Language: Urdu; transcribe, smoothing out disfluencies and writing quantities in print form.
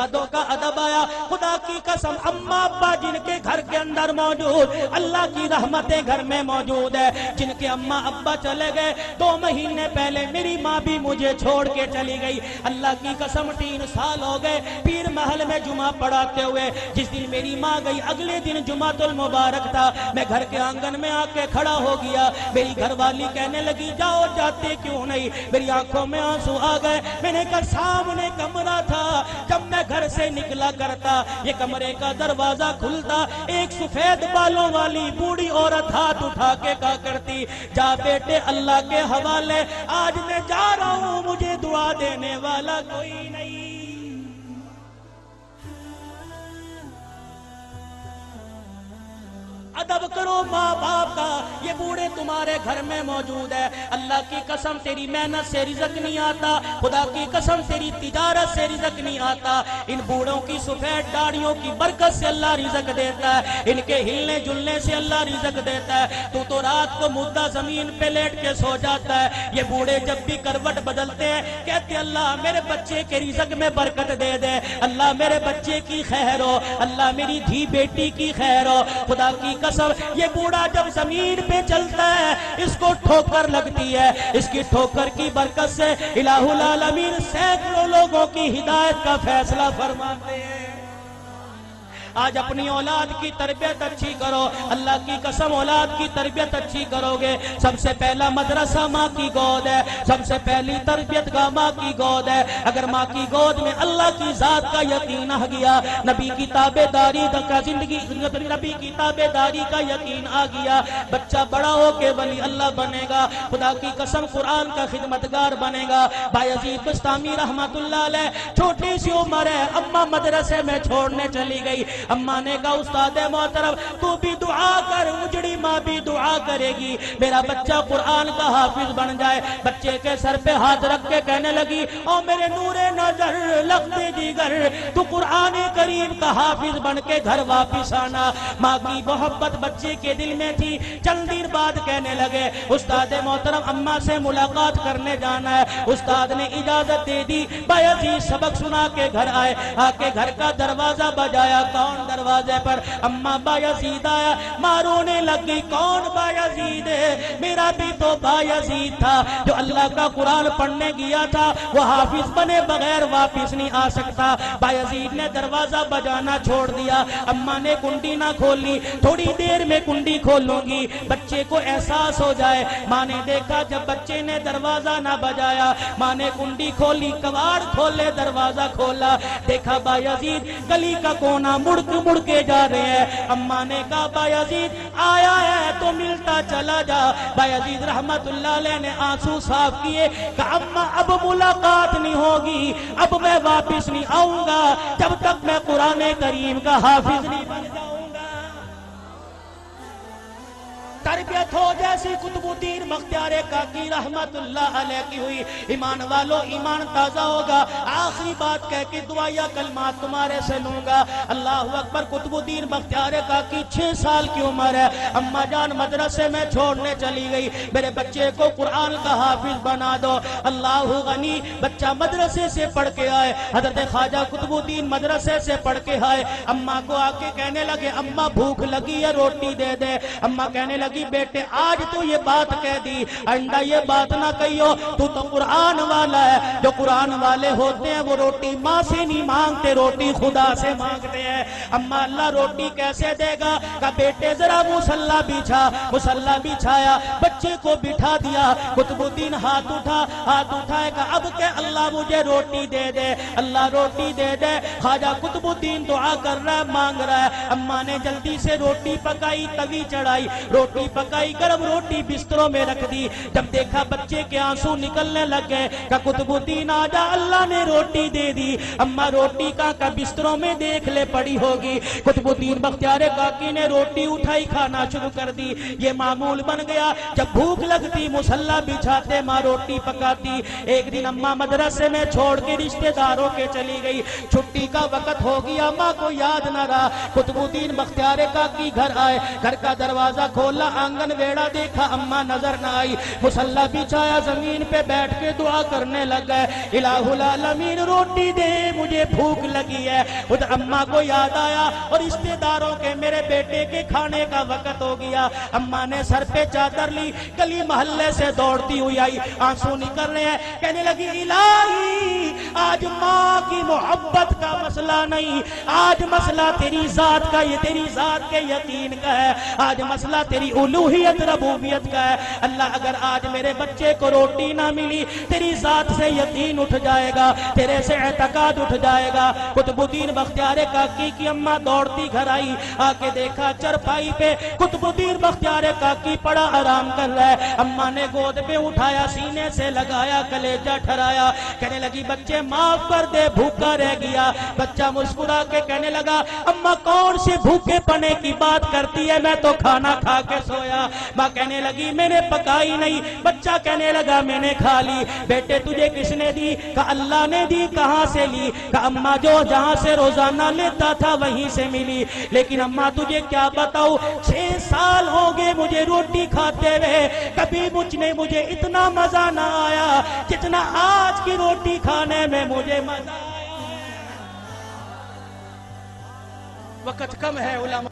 استادوں کا ادب آیا. خدا کی قسم اماں ابا جن کے گھر کے اندر موجود, اللہ کی رحمتیں گھر میں موجود ہے. جن کے اماں ابا چلے گئے 2 مہینے پہلے میری ماں بھی مجھے چھوڑ کے چلی گئی. اللہ کی قسم 3 سال ہو گئے پیر محل میں جمعہ پڑھاتے ہوئے. جس دن میری ماں گئی اگلے دن جمعہ المبارک تھا. میں گھر کے آنگن میں آ کے کھڑا ہو گیا. میری گھر والی کہنے لگی جاؤ, جاتے کیوں نہیں؟ میری آنکھوں میں آنسو آ گئے. میں نے کہا سامنے کمرہ تھا, جب میں گھر سے نکلا کرتا یہ کمرے کا دروازہ کھلتا, ایک سفید بالوں والی بوڑھی عورت ہاتھ اٹھا کے کہا کرتی جا بیٹے اللہ کے حوالے, آج میں جا رہا ہوں, مجھے دعا دینے والا کوئی نہیں. ادب کرو ماں باپ کا. یہ بوڑھے تمہارے گھر میں موجود ہے. اللہ کی قسم تیری محنت سے رزق نہیں آتا, خدا کی قسم تیری تجارت سے رزق نہیں آتا. ان بوڑھوں کی سفید داڑھیوں کی برکت سے اللہ رزق دیتا ہے, ان کے ہلنے جلنے سے اللہ رزق دیتا ہے. تو رات کو مردہ زمین پہ لیٹ کے سو جاتا ہے. یہ بوڑھے جب بھی کروٹ بدلتے ہیں کہتے اللہ میرے بچے کے رزق میں برکت دے دے, اللہ میرے بچے کی خیر ہو, اللہ میری دھی بیٹی کی خیر ہو. خدا کی قسم یہ بوڑھا جب زمین پہ چلتا ہے اس کو ٹھوکر لگتی ہے, اس کی ٹھوکر کی برکت سے الہ العالمین سینکڑوں لوگوں کی ہدایت کا فیصلہ فرماتے ہیں. آج اپنی اولاد کی تربیت اچھی کرو. اللہ کی قسم اولاد کی تربیت اچھی کرو گے. سب سے پہلا مدرسہ ماں کی گود ہے, سب سے پہلی تربیت گاہ ماں کی گود ہے. اگر ماں کی گود میں اللہ کی ذات کا یقین آ گیا, نبی کی تابع داری کا زندگی, نبی کی تابع داری کا یقین آ گیا, بچہ بڑا ہو کے ولی اللہ بنے گا. خدا کی قسم قرآن کا خدمتگار بنے گا. بایزید بستامی رحمت اللہ علیہ چھوٹی سی عمر ہے, اماں مدرسے میں چھوڑنے چلی گئی. اماں نے کہا استاد محترم تو بھی دعا کر, اجڑی ماں بھی دعا کرے گی میرا بچہ قرآن کا حافظ بن جائے. بچے کے سر پہ ہاتھ رکھ کے کہنے لگی او میرے نور نظر لخت جگر, تو قرآن کریم کا حافظ بن کے گھر واپس آنا. ماں کی محبت بچے کے دل میں تھی. چند دن بعد کہنے لگے استاد محترم اماں سے ملاقات کرنے جانا ہے. استاد نے اجازت دے دی. بایزید سبق سنا کے گھر آئے, آ کے گھر کا دروازہ بجایا. کون دروازے پر؟ اماں بایزید آیا. ماں رونے لگی کون بایزید ہے؟ میرا بھی تو بایزید تھا جو اللہ کا قرآن پڑھنے گیا تھا, وہ حافظ بنے بغیر واپس نہیں آ سکتا. بایزید نے دروازہ بجانا چھوڑ دیا. اماں نے کنڈی نہ کھولی, تھوڑی دیر میں کنڈی کھولوں گی بچے کو احساس ہو جائے. ماں نے دیکھا جب بچے نے دروازہ نہ بجایا, ماں نے کنڈی کھولی, کواڑ کھولے, دروازہ کھولا, دیکھا بایزید گلی کا کونا مڑ کے جا رہے ہیں. اماں نے کہا بایزید آیا ہے تو ملتا چلا جا. بایزید رحمت اللہ علیہ نے آنسو صاف کیے, کہا اماں اب ملاقات نہیں ہوگی, اب میں واپس نہیں آؤں گا جب تک میں قرآن کریم کا حافظ نہیں بن جاؤں گا. تربیت ہو جیسی قطب الدین بختیار کاکی رحمت اللہ علیہ کی ہوئی. ایمان والو ایمان تازہ ہوگا. آخری بات کہہ کے دعائیہ کلمات تمہارے سے لوں گا. اللہ اکبر. قطب الدین بختیار کاکی 6 سال کی عمر ہے. اماں جان مدرسے میں چھوڑنے چلی گئی, میرے بچے کو قرآن کا حافظ بنا دو. اللہ غنی. بچہ مدرسے سے پڑھ کے آئے, حضرت خواجہ قطب الدین مدرسے سے پڑھ کے آئے. اماں کو آ کے کہنے لگے اماں بھوک لگی ہے روٹی دے دے. اماں کہنے لگی بیٹے آج تو یہ بات کہہ دی, آئندہ یہ بات نہ کہیو, تو قرآن والا ہے. جو قرآن والے ہوتے ہیں وہ روٹی ماں سے نہیں مانگتے, روٹی خدا سے مانگتے ہیں. اماں اللہ روٹی کیسے دے گا؟ کہ بیٹے ذرا مصلی بچھا. مصلی بچھایا, بچے کو بٹھا دیا. قطب الدین ہاتھ اٹھائے گا اب کہ اللہ مجھے روٹی دے دے, اللہ روٹی دے دے. خواجہ قطب الدین دعا کر رہا ہے, مانگ رہا ہے. اماں نے جلدی سے روٹی پکائی, توی چڑھائی, روٹی پکائی, گرم روٹی بستروں میں رکھ دی. جب دیکھا بچے کے آنسو نکلنے لگے کہ قطب الدین آجا, اللہ نے روٹی دے دی. اماں روٹی کا بستروں میں دیکھ لے پڑی ہوگی. قطب الدین بختیار کاکی نے روٹی اٹھائی, کھانا شروع کر دی. یہ معمول بن گیا, جب بھوک لگتی مصلی بچھاتے, ماں روٹی پکاتی. ایک دن اماں مدرسے میں چھوڑ کے رشتہ داروں کے چلی گئی. چھٹی کا وقت ہو گیا, ماں کو یاد نہ رہا. قطب الدین بختیار کاکی گھر آئے, گھر کا دروازہ کھولا, آنگن ویڑا دیکھا اما نظر نہ آئی، مصلی بچھایا زمین پہ بیٹھ کے دعا کرنے لگ گئے، الہ العالمین روٹی دے مجھے بھوک لگی ہے۔ خود اما کو یاد آیا اور رشتے داروں کے میرے بیٹے کے کھانے کا وقت ہو گیا۔ اما نے سر پہ چادر لی، گلی محلے سے دوڑتی ہوئی آئی، آنسو نکل رہے ہیں، کہنے لگی الہی آج ماں کی محبت کا مسئلہ نہیں، آج مسئلہ تیری ذات کا، یہ تیری ذات کے یقین کا ہے، آج مسئلہ تیری الوہیت ربوبیت کا ہے۔ اللہ اگر آج میرے بچے کو روٹی نہ ملی، تیری ذات سے یقین اٹھ جائے گا، تیرے سے اعتقاد اٹھ جائے گا۔ قطب الدین بختیار کاکی کی اماں دوڑتی گھر آئی، آ کے دیکھا چرپائی پہ قطب الدین بختیار کاکی پڑا آرام کر رہا ہے۔ اماں نے گود پہ اٹھایا، سینے سے لگایا، کلیجہ ٹھرایا، کہنے لگی بچے معاف کر دے، بھوکا رہ گیا۔ بچہ مسکرا کے کہنے لگا اماں کون سے بھوکے پنے کی بات کرتی ہے، میں تو کھانا کھا کے سویا۔ ماں کہنے لگی میں نے پکائی نہیں، بچہ کہنے لگا میں نے کھا لی۔ بیٹے تجھے کس نے دی؟ کہا اللہ نے دی۔ کہاں سے لی؟ کہا اماں جو جہاں سے روزانہ لیتا تھا وہیں سے ملی، لیکن اماں تجھے کیا بتاؤ 6 سال ہو گئے مجھے روٹی کھاتے ہوئے، کبھی مجھے اتنا مزہ نہ آیا جتنا آج کی روٹی کھانے میں مجھے مزہ آیا۔ وقت کم ہے علماء